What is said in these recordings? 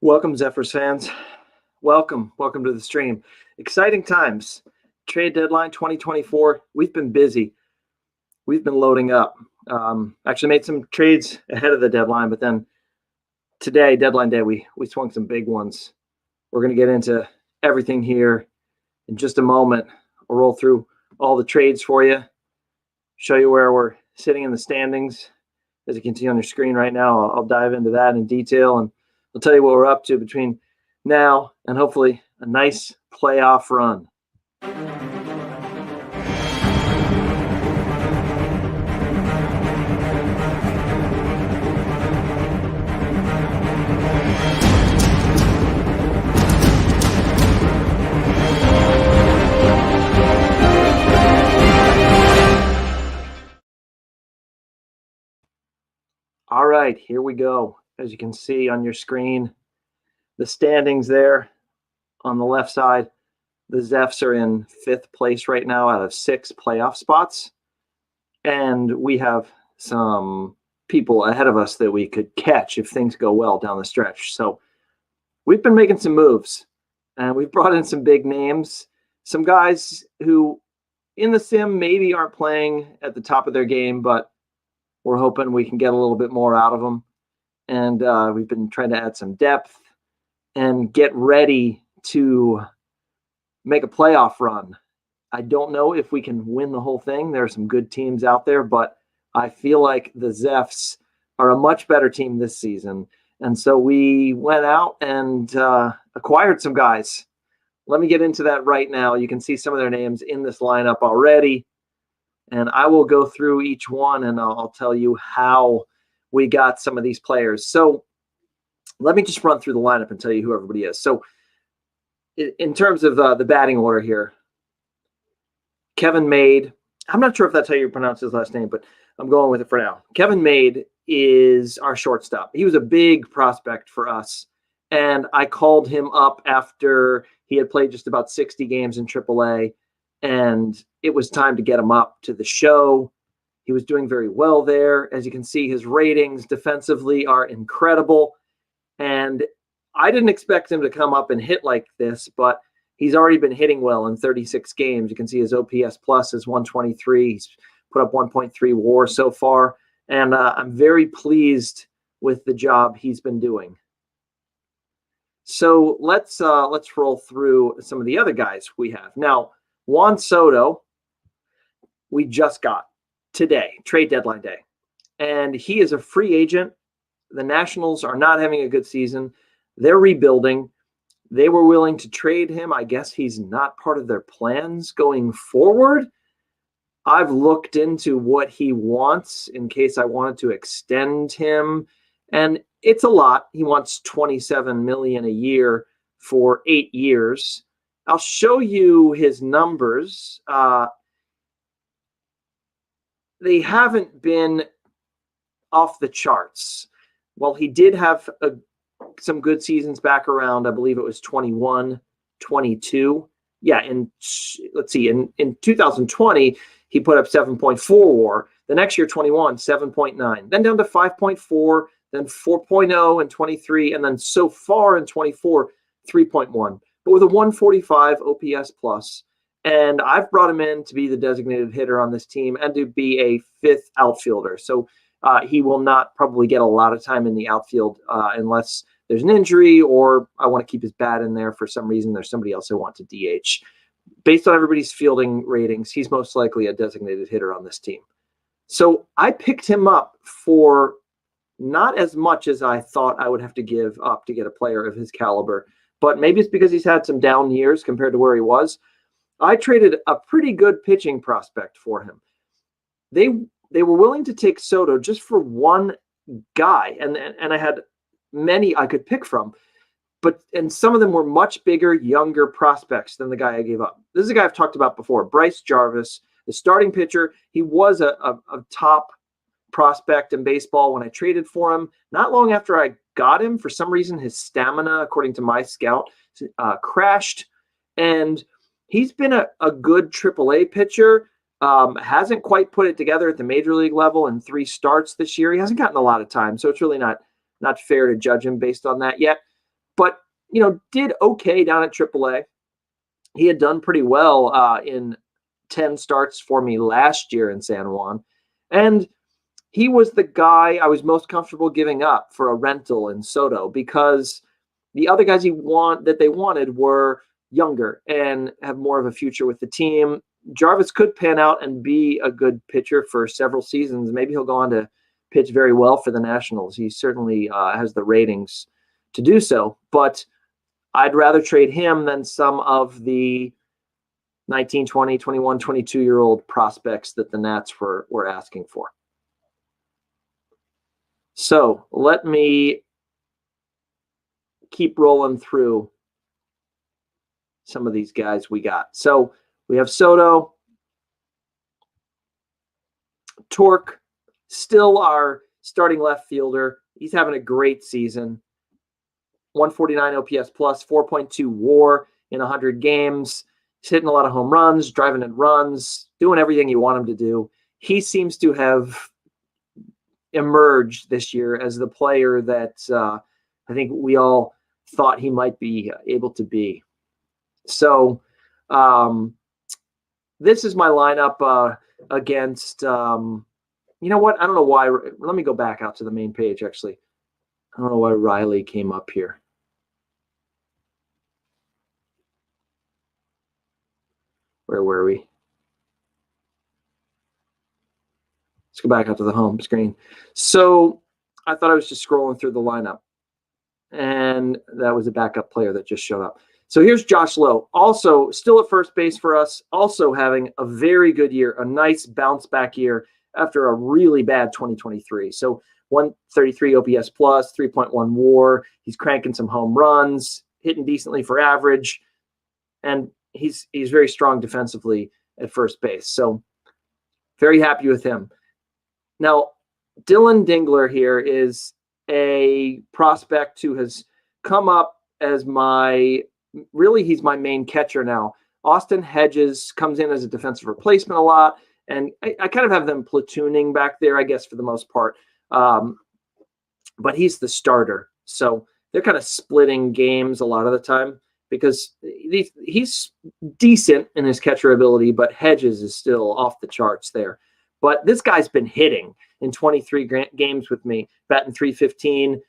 Welcome, Zephyrs fans. Welcome to the stream. Exciting times. Trade deadline 2024. We've been busy. We've been loading up. Actually made some trades ahead of the deadline, but then today, deadline day, we swung some big ones. We're going to get into everything here in just a moment. I'll roll through all the trades for you, show you where we're sitting in the standings. As you can see on your screen right now, I'll dive into that in detail, and I'll tell you what we're up to between now and hopefully a nice playoff run. All right, here we go. As you can see on your screen, the standings there on the left side, the Zephs are in 5th place right now out of 6 playoff spots. And we have some people ahead of us that we could catch if things go well down the stretch. So we've been making some moves, and we've brought in some big names, some guys who in the sim maybe aren't playing at the top of their game, but we're hoping we can get a little bit more out of them. And we've been trying to add some depth and get ready to make a playoff run. I don't know if we can win the whole thing. There are some good teams out there, but I feel like the Zephs are a much better team this season. And so we went out and acquired some guys. Let me get into that right now. You can see some of their names in this lineup already. And I will go through each one, and I'll tell you how we got some of these players. So let me just run through the lineup and tell you who everybody is. So in terms of the batting order here, Kevin Made, I'm not sure if that's how you pronounce his last name, but I'm going with it for now. Kevin Made is our shortstop. He was a big prospect for us, and I called him up after he had played just about 60 games in AAA, and it was time to get him up to the show. He was doing very well there. As you can see, his ratings defensively are incredible. And I didn't expect him to come up and hit like this, but he's already been hitting well in 36 games. You can see his OPS plus is 123. He's put up 1.3 WAR so far. And I'm very pleased with the job he's been doing. So let's roll through some of the other guys we have. Now, Juan Soto, we just got today, trade deadline day, and he is a free agent. The Nationals are not having a good season. They're rebuilding. They were willing to trade him. I guess he's not part of their plans going forward. I've looked into what he wants in case I wanted to extend him, and it's a lot. He wants $27 million a year for 8 years. I'll show you his numbers. They haven't been off the charts. Well, he did have some good seasons back around, I believe it was 21, 22. Yeah, let's see, in 2020, he put up 7.4 WAR. The next year, 21, 7.9. Then down to 5.4, then 4.0 in 23, and then so far in 24, 3.1. But with a 145 OPS plus. And I've brought him in to be the designated hitter on this team and to be a 5th outfielder. So he will not probably get a lot of time in the outfield unless there's an injury or I want to keep his bat in there for some reason. There's somebody else I want to DH. Based on everybody's fielding ratings, he's most likely a designated hitter on this team. So I picked him up for not as much as I thought I would have to give up to get a player of his caliber. But maybe it's because he's had some down years compared to where he was. I traded a pretty good pitching prospect for him. They were willing to take Soto just for one guy, and I had many I could pick from, and some of them were much bigger, younger prospects than the guy I gave up. This is a guy I've talked about before, Bryce Jarvis, the starting pitcher. He was a top prospect in baseball when I traded for him. Not long after I got him, for some reason, his stamina, according to my scout, crashed, and he's been a good AAA pitcher. Hasn't quite put it together at the major league level in 3 starts this year. He hasn't gotten a lot of time, so it's really not fair to judge him based on that yet. but, did okay down at AAA. He had done pretty well in 10 starts for me last year in San Juan. And he was the guy I was most comfortable giving up for a rental in Soto, because the other guys they wanted were younger and have more of a future with the team. Jarvis could pan out and be a good pitcher for several seasons. Maybe he'll go on to pitch very well for the Nationals. He certainly has the ratings to do so. But I'd rather trade him than some of the 19, 20, 21, 22-year-old prospects that the Nats were asking for. So let me keep rolling through some of these guys we got. So we have Soto. Torque, still our starting left fielder. He's having a great season. 149 OPS plus, 4.2 WAR in 100 games. He's hitting a lot of home runs, driving in runs, doing everything you want him to do. He seems to have emerged this year as the player that I think we all thought he might be able to be. So this is my lineup against, you know what? I don't know why. Let me go back out to the main page, actually. I don't know why Riley came up here. Where were we? Let's go back out to the home screen. So I thought I was just scrolling through the lineup, and that was a backup player that just showed up. So here's Josh Lowe, also still at first base for us, also having a very good year, a nice bounce back year after a really bad 2023. So 133 OPS plus, 3.1 WAR. He's cranking some home runs, hitting decently for average, and he's very strong defensively at first base. So very happy with him. Now, Dylan Dingler here is a prospect who has come up as he's my main catcher now. Austin Hedges comes in as a defensive replacement a lot, and I kind of have them platooning back there, I guess, for the most part. But he's the starter. So they're kind of splitting games a lot of the time because he's decent in his catcher ability, but Hedges is still off the charts there. But this guy's been hitting in 23 games with me, batting .315,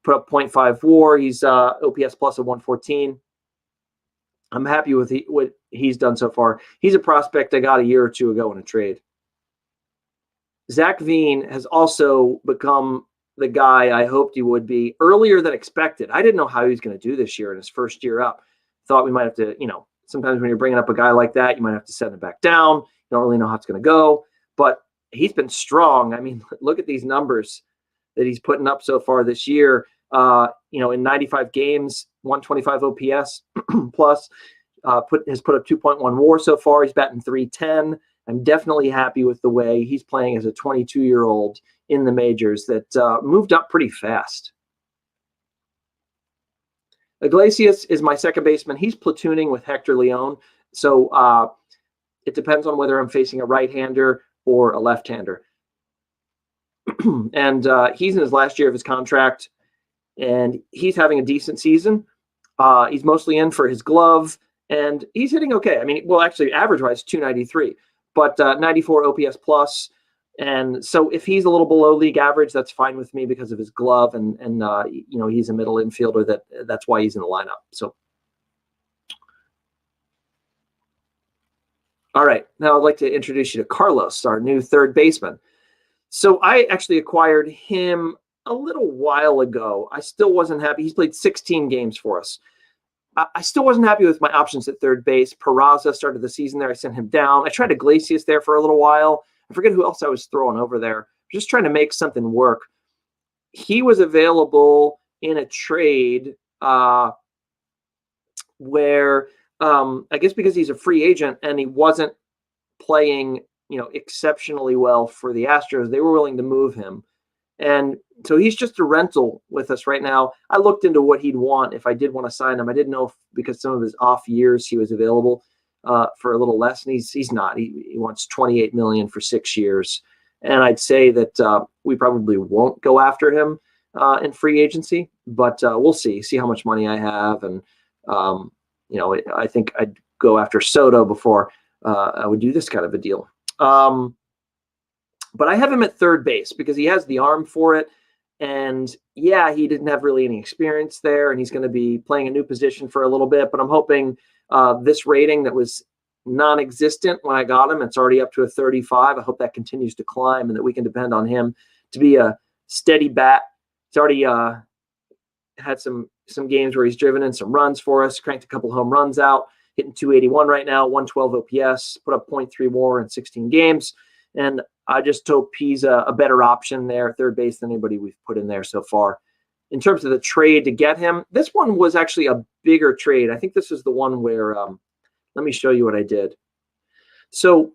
put up 0.5 WAR. He's OPS plus of 114. I'm happy with what he's done so far. He's a prospect I got a year or two ago in a trade. Zach Veen has also become the guy I hoped he would be earlier than expected. I didn't know how he was going to do this year in his first year up. Thought we might have to, sometimes when you're bringing up a guy like that, you might have to send him back down. You don't really know how it's going to go. But he's been strong. I mean, look at these numbers that he's putting up so far this year. In 95 games, 125 OPS plus, has put up 2.1 WAR so far. He's batting .310. I'm definitely happy with the way he's playing as a 22-year-old in the majors that moved up pretty fast. Iglesias is my second baseman. He's platooning with Hector Leon. So it depends on whether I'm facing a right-hander or a left-hander. And he's in his last year of his contract, and he's having a decent season. He's mostly in for his glove, and he's hitting okay. I mean, well, actually, average-wise, 293, but 94 OPS plus. And so if he's a little below league average, that's fine with me because of his glove, and he's a middle infielder. That's why he's in the lineup. So, all right, now I'd like to introduce you to Carlos, our new third baseman. So I actually acquired him a little while ago. I still wasn't happy. He's played 16 games for us. I still wasn't happy with my options at third base. Peraza started the season there. I sent him down. I tried Iglesias there for a little while. I forget who else I was throwing over there. Just trying to make something work. He was available in a trade where I guess because he's a free agent and he wasn't playing exceptionally well for the Astros, they were willing to move him. And so he's just a rental with us right now. I looked into what he'd want if I did want to sign him. I didn't know if, because some of his off years he was available for a little less, and he's not. He wants $28 million for 6 years. And I'd say that we probably won't go after him in free agency, but we'll see how much money I have. And, I think I'd go after Soto before I would do this kind of a deal. But I have him at third base because he has the arm for it. And yeah, he didn't have really any experience there, and he's going to be playing a new position for a little bit. But I'm hoping this rating that was non-existent when I got him, it's already up to a 35. I hope that continues to climb and that we can depend on him to be a steady bat. He's already had some games where he's driven in some runs for us, cranked a couple home runs out, hitting 281 right now, 112 OPS, put up 0.3 WAR in 16 games. And I just hope he's a better option there at third base than anybody we've put in there so far. In terms of the trade to get him, this one was actually a bigger trade. I think this is the one where, let me show you what I did. So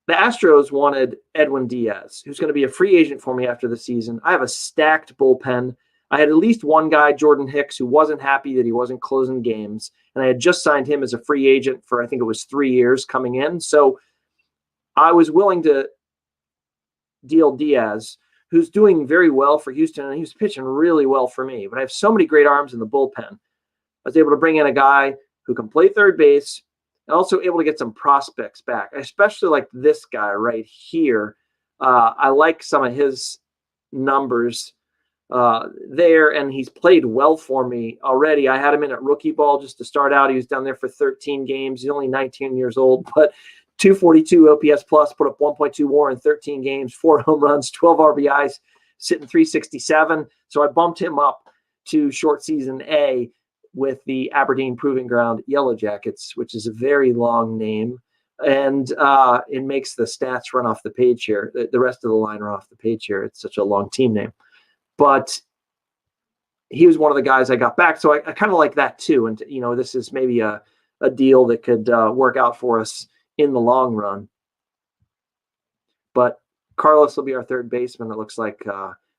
the Astros wanted Edwin Diaz, who's going to be a free agent for me after the season. I have a stacked bullpen. I had at least one guy, Jordan Hicks, who wasn't happy that he wasn't closing games. And I had just signed him as a free agent for, I think it was 3 years coming in. So I was willing to deal Diaz, who's doing very well for Houston, and he was pitching really well for me. But I have so many great arms in the bullpen. I was able to bring in a guy who can play third base and also able to get some prospects back. I especially like this guy right here. I like some of his numbers there, and he's played well for me already. I had him in at rookie ball just to start out. He was down there for 13 games. He's only 19 years old, but 242 OPS plus, put up 1.2 WAR in 13 games, 4 home runs, 12 RBIs, sitting 367. So I bumped him up to short season A with the Aberdeen Proving Ground Yellow Jackets, which is a very long name. And it makes the stats run off the page here. The rest of the line run off the page here. It's such a long team name. But he was one of the guys I got back. So I kind of like that too. And, this is maybe a deal that could work out for us in the long run. But Carlos will be our third baseman, it looks like,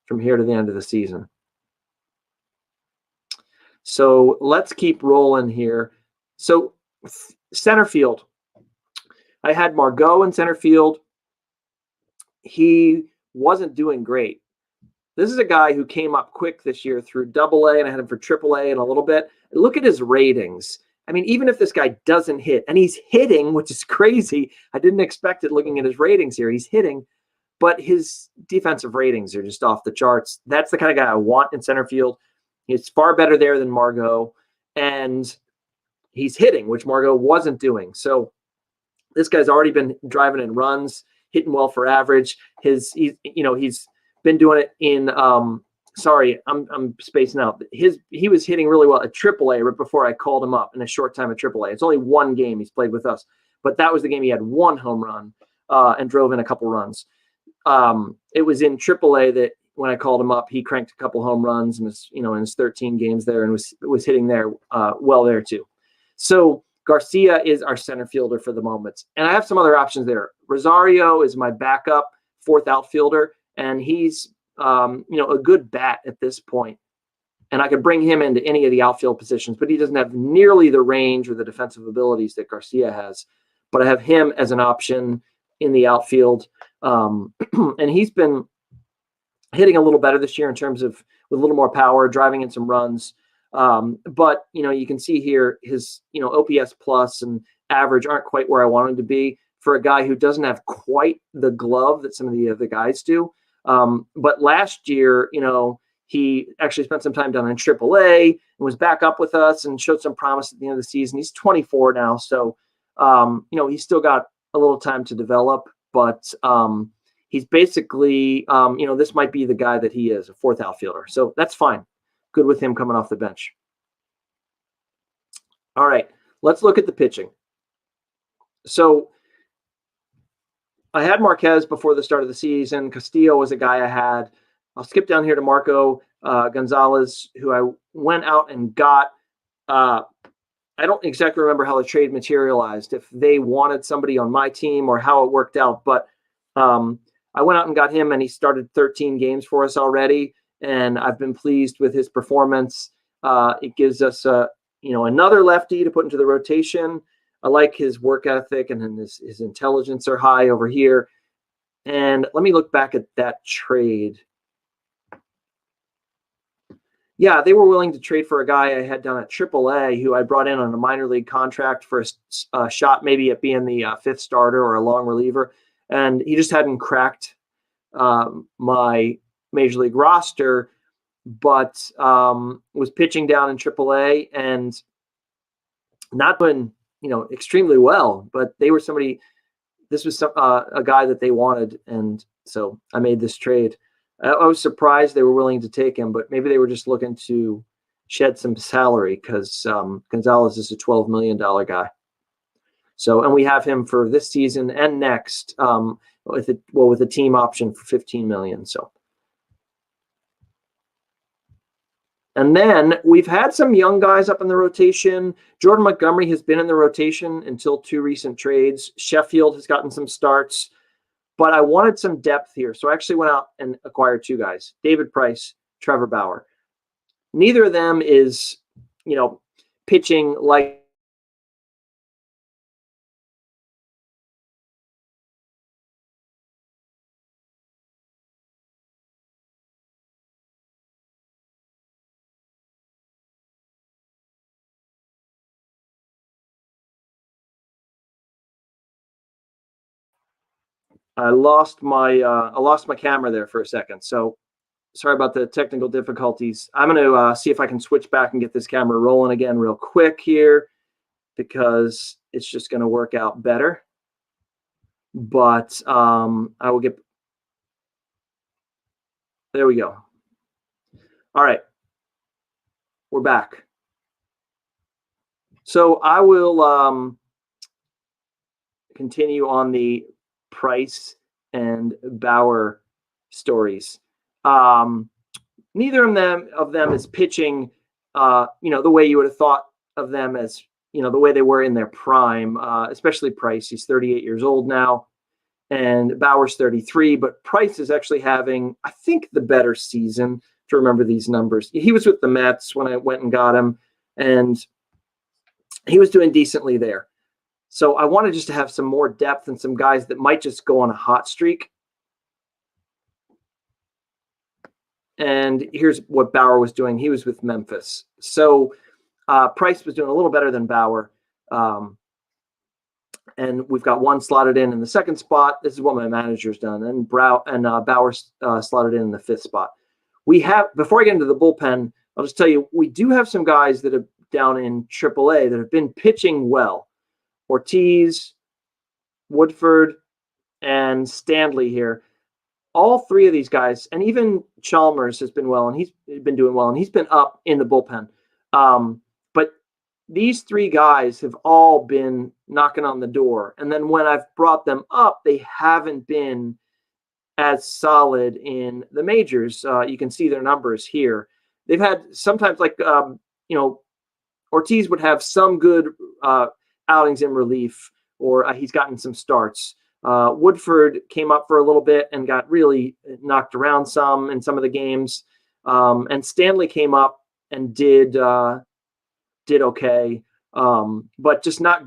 from here to the end of the season. So let's keep rolling here. So center field. I had Margot in center field. He wasn't doing great. This is a guy who came up quick this year through AA, and I had him for AAA in a little bit. Look at his ratings. I mean, even if this guy doesn't hit, and he's hitting, which is crazy. I didn't expect it looking at his ratings here. He's hitting, but his defensive ratings are just off the charts. That's the kind of guy I want in center field. He's far better there than Margot, and he's hitting, which Margot wasn't doing. So this guy's already been driving in runs, hitting well for average. He's been doing it in I'm spacing out. He was hitting really well at AAA right before I called him up in a short time at AAA. It's only one game he's played with us, but that was the game he had 1 home run and drove in a couple runs. It was in AAA that when I called him up, he cranked a couple home runs in his 13 games there, and was hitting there well there too. So Garcia is our center fielder for the moment, and I have some other options there. Rosario is my backup 4th outfielder, and he's a good bat at this point. And I could bring him into any of the outfield positions, but he doesn't have nearly the range or the defensive abilities that Garcia has. But I have him as an option in the outfield. And he's been hitting a little better this year in terms of with a little more power, driving in some runs. But, you can see here his, OPS plus and average aren't quite where I want him to be for a guy who doesn't have quite the glove that some of the other guys do. But last year, he actually spent some time down in AAA and was back up with us and showed some promise at the end of the season. He's 24 now. So, he's still got a little time to develop, but he's basically, this might be the guy that he is, a 4th outfielder. So that's fine. Good with him coming off the bench. All right, let's look at the pitching. So I had Marquez before the start of the season. Castillo was a guy I had. I'll skip down here to Marco Gonzalez, who I went out and got. I don't exactly remember how the trade materialized, if they wanted somebody on my team or how it worked out. But I went out and got him, and he started 13 games for us already. And I've been pleased with his performance. It gives us, another lefty to put into the rotation. I like his work ethic, and his intelligence are high over here. And let me look back at that trade. Yeah, they were willing to trade for a guy I had down at AAA who I brought in on a minor league contract for a shot maybe at being the fifth starter or a long reliever. And he just hadn't cracked my major league roster, but was pitching down in AAA and not doing, extremely well. But they were somebody. This was a guy that they wanted, and so I made this trade. I was surprised they were willing to take him, but maybe they were just looking to shed some salary because Gonzalez is a $12 million guy. So, and we have him for this season and next with a team option for $15 million. So, and then we've had some young guys up in the rotation. Jordan Montgomery has been in the rotation until two recent trades. Sheffield has gotten some starts. But I wanted some depth here. So I actually went out and acquired two guys, David Price, Trevor Bauer. Neither of them is, pitching like I lost my camera there for a second. So sorry about the technical difficulties. I'm going to see if I can switch back and get this camera rolling again real quick here because it's just going to work out better. But I will get. There we go. All right. We're back. So I will continue on the Price and Bauer stories. Neither of them is pitching, the way you would have thought of them as, the way they were in their prime, especially Price. He's 38 years old now, and Bauer's 33, but Price is actually having, I think, the better season to remember these numbers. He was with the Mets when I went and got him, and he was doing decently there. So I wanted just to have some more depth and some guys that might just go on a hot streak. And here's what Bauer was doing. He was with Memphis. So Price was doing a little better than Bauer. And we've got one slotted in the second spot. This is what my manager's done. And Bauer slotted in the fifth spot. We have, before I get into the bullpen, I'll just tell you, we do have some guys that are down in AAA that have been pitching well. Ortiz, Woodford, and Stanley here. All three of these guys, and even Chalmers has been well, and he's been doing well, and he's been up in the bullpen. But these three guys have all been knocking on the door. And then when I've brought them up, they haven't been as solid in the majors. You can see their numbers here. They've had sometimes Ortiz would have some good outings in relief, or he's gotten some starts. Woodford came up for a little bit and got really knocked around some in some of the games. And Stanley came up and did okay, but just not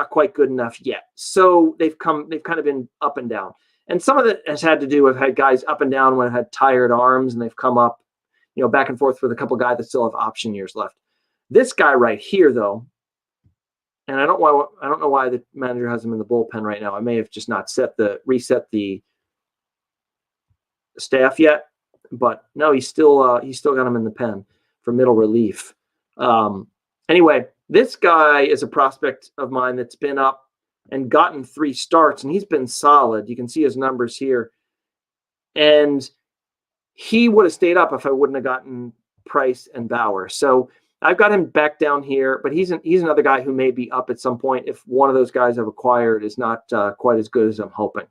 quite good enough yet. So they've kind of been up and down. And some of it has had to do with had guys up and down when it had tired arms, and they've come up, back and forth with a couple of guys that still have option years left. This guy right here, though, and I don't know why the manager has him in the bullpen right now. I may have just not reset the staff yet, but no, he's still got him in the pen for middle relief. Anyway, this guy is a prospect of mine that's been up and gotten 3 starts, and he's been solid. You can see his numbers here, and he would have stayed up if I wouldn't have gotten Price and Bauer. So I've got him back down here, but he's another guy who may be up at some point if one of those guys I've acquired is not quite as good as I'm hoping.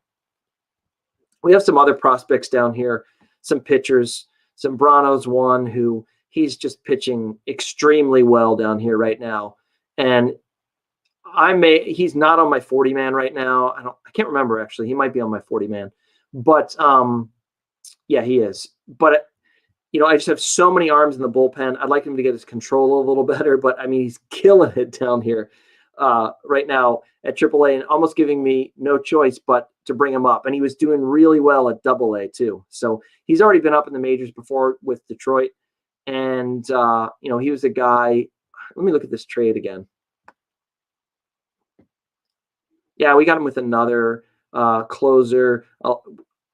We have some other prospects down here, some pitchers. Zambrano's one who he's just pitching extremely well down here right now. And he's not on my 40-man right now. I can't remember, actually. He might be on my 40-man. But, yeah, he is. But I just have so many arms in the bullpen. I'd like him to get his control a little better, but I mean, he's killing it down here right now at AAA and almost giving me no choice but to bring him up. And he was doing really well at AA too. So he's already been up in the majors before with Detroit. And, he was a guy. Let me look at this trade again. Yeah, we got him with another closer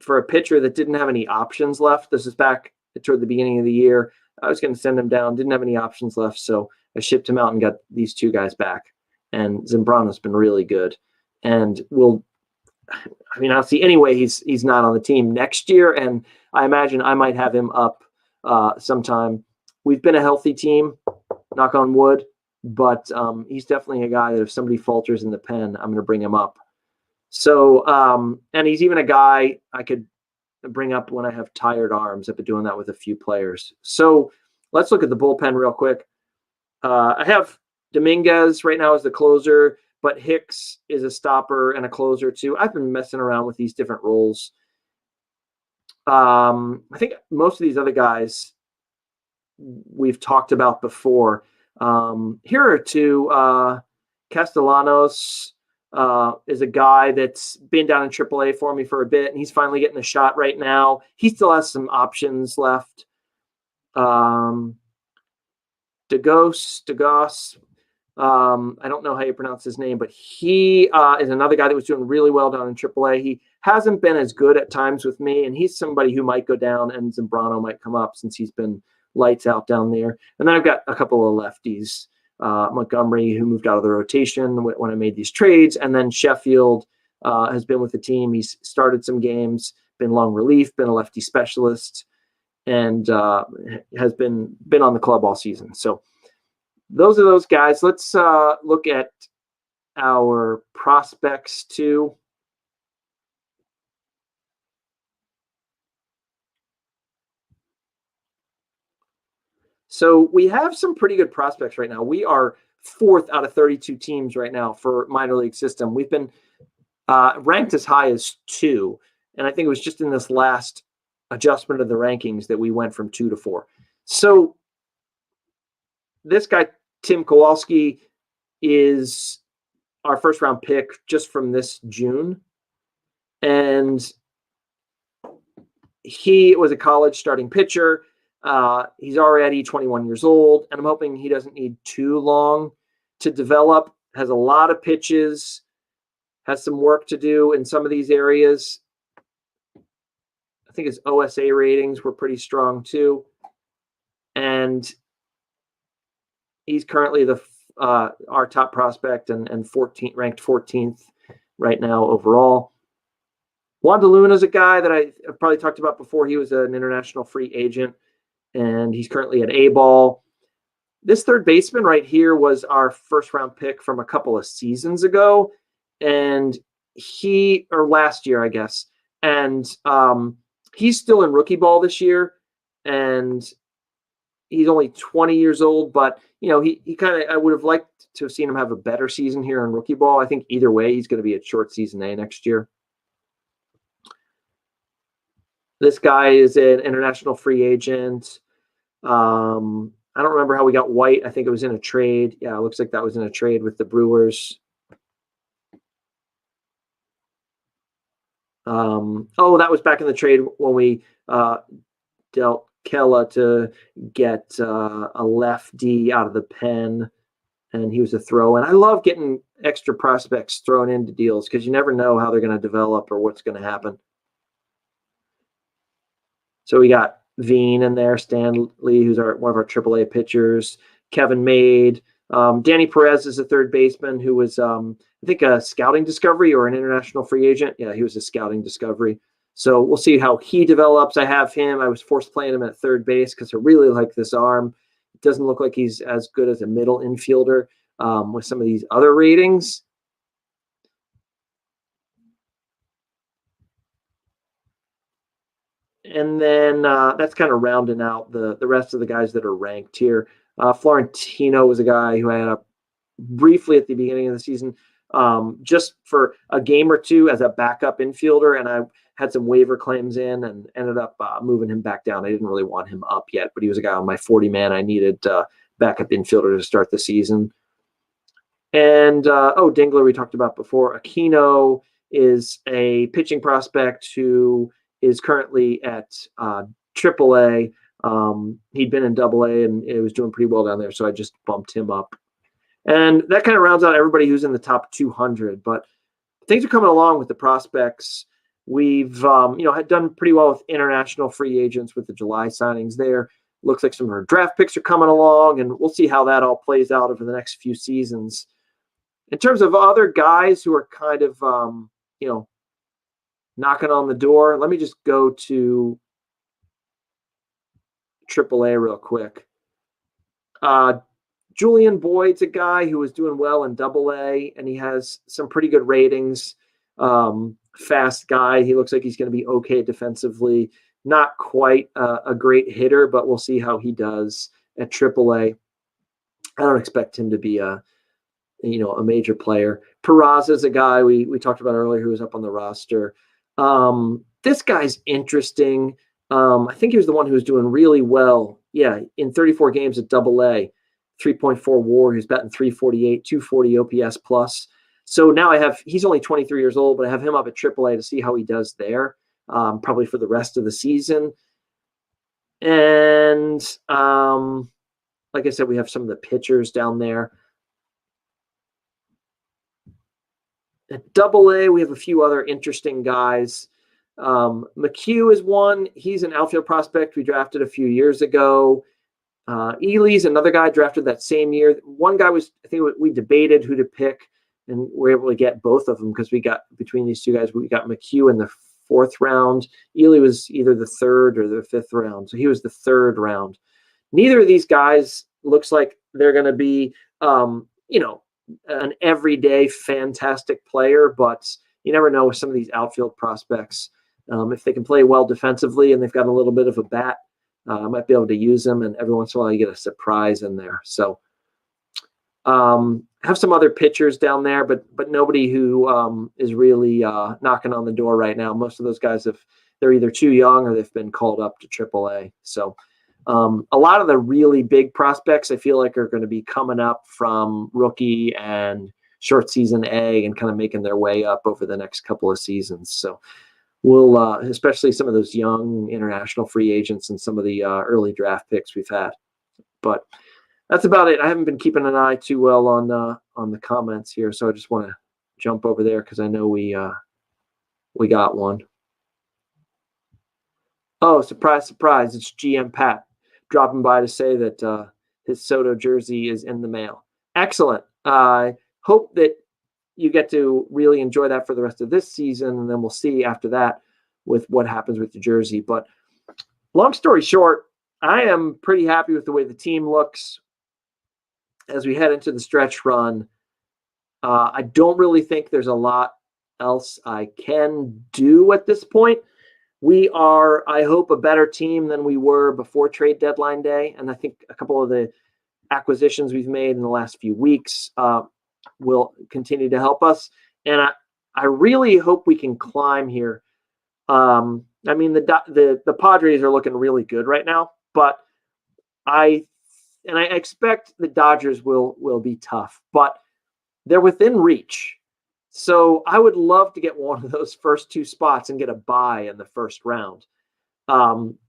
for a pitcher that didn't have any options left. This is back toward the beginning of the year. I was going to send him down, didn't have any options left, so I shipped him out and got these two guys back. And Zambrano's been really good. And I'll see anyway he's not on the team next year, and I imagine I might have him up sometime. We've been a healthy team, knock on wood, but he's definitely a guy that if somebody falters in the pen, I'm going to bring him up. So, and he's even a guy I could bring up when I have tired arms. I've been doing that with a few players. So let's look at the bullpen real quick. I have Dominguez right now as the closer, but Hicks is a stopper and a closer too. I've been messing around with these different roles. I think most of these other guys we've talked about before. Here are two. Castellanos is a guy that's been down in AAA for me for a bit, and he's finally getting a shot right now. He still has some options left. Degos. I don't know how you pronounce his name, but he is another guy that was doing really well down in AAA. He hasn't been as good at times with me, and he's somebody who might go down, and Zambrano might come up since he's been lights out down there. And then I've got a couple of lefties, Montgomery, who moved out of the rotation when I made these trades, and then Sheffield has been with the team. He's started some games, been long relief, been a lefty specialist, and has been on the club all season. So those are those guys. Let's look at our prospects too. So we have some pretty good prospects right now. We are 4th out of 32 teams right now for minor league system. We've been ranked as high as 2. And I think it was just in this last adjustment of the rankings that we went from 2 to 4. So this guy, Tim Kowalski, is our first round pick just from this June. And he was a college starting pitcher. He's already 21 years old, and I'm hoping he doesn't need too long to develop. Has a lot of pitches, has some work to do in some of these areas. I think his OSA ratings were pretty strong too. And he's currently our top prospect and ranked 14th right now overall. Wanda Luna is a guy that I've probably talked about before. He was an international free agent, and he's currently at A-ball. This third baseman right here was our first-round pick from a couple of seasons ago, and last year, I guess. And he's still in rookie ball this year, and he's only 20 years old, but he kind of, I would have liked to have seen him have a better season here in rookie ball. I think either way, he's going to be at short season A next year. This guy is an international free agent. I don't remember how we got White. I think it was in a trade. Yeah, it looks like that was in a trade with the Brewers. That was back in the trade when we dealt Kella to get a lefty out of the pen, and he was a throw-in. I love getting extra prospects thrown into deals because you never know how they're going to develop or what's going to happen. So we got Veen in there, Stanley, who's one of our AAA pitchers, Kevin Made. Danny Perez is a third baseman who was, I think, a scouting discovery or an international free agent. Yeah, he was a scouting discovery. So we'll see how he develops. I have him. I was forced playing him at third base because I really like this arm. It doesn't look like he's as good as a middle infielder with some of these other ratings. And then that's kind of rounding out the rest of the guys that are ranked here. Florentino was a guy who I had up briefly at the beginning of the season just for a game or two as a backup infielder, and I had some waiver claims in and ended up moving him back down. I didn't really want him up yet, but he was a guy on my 40-man I needed backup infielder to start the season. And, Dingler we talked about before. Aquino is a pitching prospect who is currently at AAA. He'd been in AA and it was doing pretty well down there, so I just bumped him up. And that kind of rounds out everybody who's in the top 200. But things are coming along with the prospects. We've had done pretty well with international free agents with the July signings there. Looks like some of our draft picks are coming along, and we'll see how that all plays out over the next few seasons. In terms of other guys who are kind of knocking on the door, let me just go to AAA real quick. Julian Boyd's a guy who was doing well in AA, and he has some pretty good ratings. Fast guy. He looks like he's going to be okay defensively. Not quite a great hitter, but we'll see how he does at AAA. I don't expect him to be a major player. Perez is a guy we talked about earlier who was up on the roster. This guy's interesting. I think he was the one who was doing really well. Yeah, in 34 games at AA. 3.4 WAR. He's batting 348, 240 OPS plus. So now he's only 23 years old, but I have him up at AAA to see how he does there, probably for the rest of the season. And like I said, we have some of the pitchers down there. At AA, we have a few other interesting guys. McHugh is one. He's an outfield prospect we drafted a few years ago. Ely's another guy drafted that same year. One guy I think we debated who to pick, and we're able to get both of them because we got, between these two guys, we got McHugh in the 4th round. Ely was either the 3rd or the 5th round, so he was the 3rd round. Neither of these guys looks like they're going to be, an everyday fantastic player, but you never know with some of these outfield prospects. If they can play well defensively and they've got a little bit of a bat, I might be able to use them, and every once in a while you get a surprise in there. So have some other pitchers down there, but nobody who is really knocking on the door right now. Most of those guys, they're either too young or they've been called up to AAA. So a lot of the really big prospects I feel like are going to be coming up from rookie and short season A and kind of making their way up over the next couple of seasons. So we'll, especially some of those young international free agents and some of the early draft picks we've had. But that's about it. I haven't been keeping an eye too well on the comments here, so I just want to jump over there because I know we got one. Oh, surprise, surprise! It's GM Pat dropping by to say that his Soto jersey is in the mail. Excellent. I hope that you get to really enjoy that for the rest of this season, and then we'll see after that with what happens with the jersey. But long story short, I am pretty happy with the way the team looks as we head into the stretch run. I don't really think there's a lot else I can do at this point. We are, I hope, a better team than we were before trade deadline day, and I think a couple of the acquisitions we've made in the last few weeks will continue to help us. And I really hope we can climb here. I mean, the Padres are looking really good right now, but I expect the Dodgers will be tough, but they're within reach. So I would love to get one of those first 2 spots and get a bye in the first round.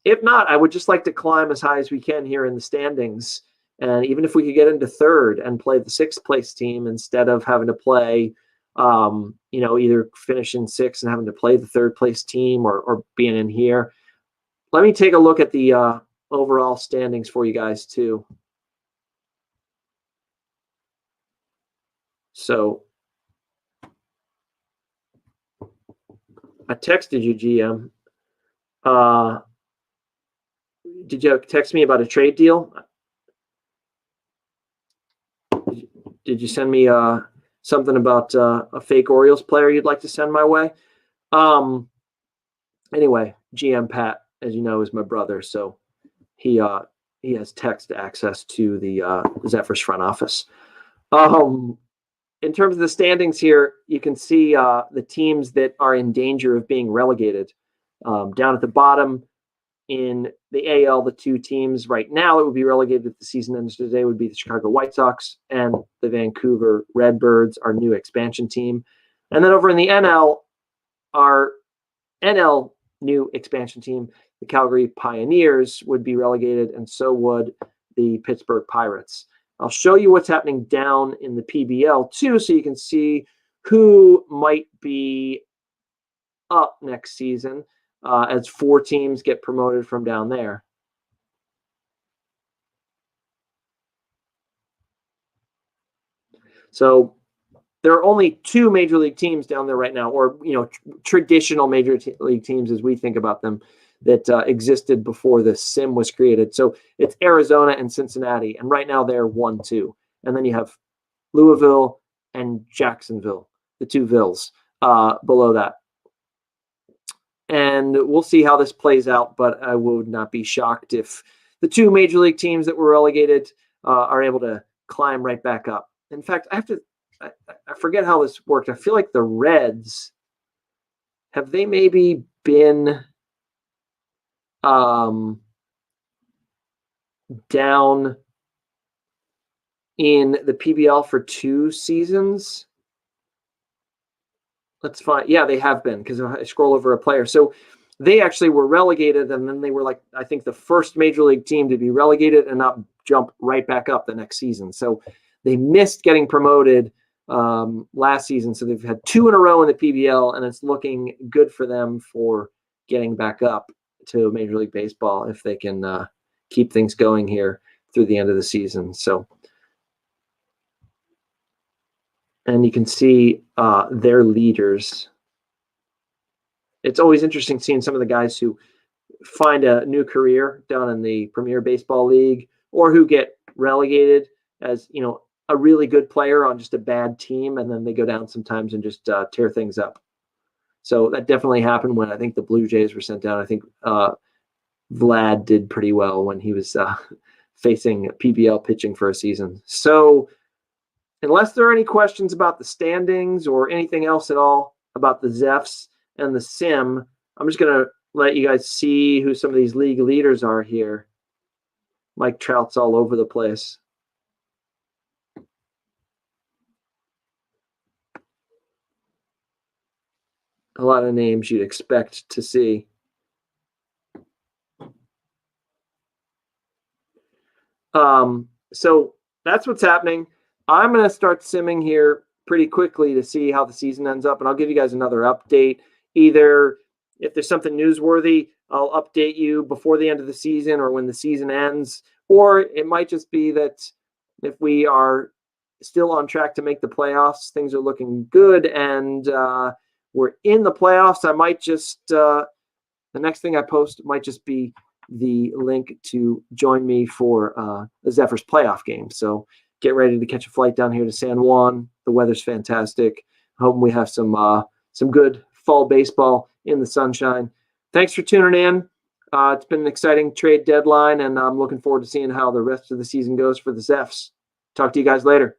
If not, I would just like to climb as high as we can here in the standings. And even if we could get into 3rd and play the 6th place team instead of having to play, either finish in 6th and having to play the 3rd place team or being in here. Let me take a look at the overall standings for you guys too. So I texted you, GM. Did you text me about a trade deal? Did you send me something about a fake Orioles player you'd like to send my way? Anyway, GM Pat, as you know, is my brother, so he has text access to the Zephyrs front office. In terms of the standings here, you can see the teams that are in danger of being relegated. Down at the bottom in the AL, the 2 teams right now that would be relegated if the season ends today would be the Chicago White Sox and the Vancouver Redbirds, our new expansion team. And then over in the NL, our NL new expansion team the Calgary Pioneers would be relegated, and so would the Pittsburgh Pirates. I'll show you what's happening down in the PBL too, so you can see who might be up next season as 4 teams get promoted from down there. So there are only 2 major league teams down there right now, or traditional major league teams as we think about them, that existed before the sim was created. So it's Arizona and Cincinnati, and right now they're 1-2. And then you have Louisville and Jacksonville, the 2 Villes below that. And we'll see how this plays out, but I would not be shocked if the 2 major league teams that were relegated are able to climb right back up. In fact, I forget how this worked. I feel like the Reds, have they maybe been down in the PBL for 2 seasons? Let's find. Yeah, they have been, because I scroll over a player. So they actually were relegated, and then they were like, I think, the first major league team to be relegated and not jump right back up the next season. So they missed getting promoted last season. So they've had 2 in a row in the PBL, and it's looking good for them for getting back up to Major League Baseball if they can keep things going here through the end of the season. So, and you can see their leaders. It's always interesting seeing some of the guys who find a new career down in the Premier Baseball League, or who get relegated as, a really good player on just a bad team, and then they go down sometimes and just tear things up. So that definitely happened when I think the Blue Jays were sent down. I think Vlad did pretty well when he was facing PBL pitching for a season. So unless there are any questions about the standings or anything else at all about the Zephs and the sim, I'm just going to let you guys see who some of these league leaders are here. Mike Trout's all over the place. A lot of names you'd expect to see. So that's what's happening. I'm going to start simming here pretty quickly to see how the season ends up, and I'll give you guys another update. Either if there's something newsworthy, I'll update you before the end of the season or when the season ends, or it might just be that if we are still on track to make the playoffs, things are looking good, and we're in the playoffs, I might just, the next thing I post might just be the link to join me for the Zephyrs playoff game. So get ready to catch a flight down here to San Juan. The weather's fantastic. Hoping we have some good fall baseball in the sunshine. Thanks for tuning in. It's been an exciting trade deadline, and I'm looking forward to seeing how the rest of the season goes for the Zephs. Talk to you guys later.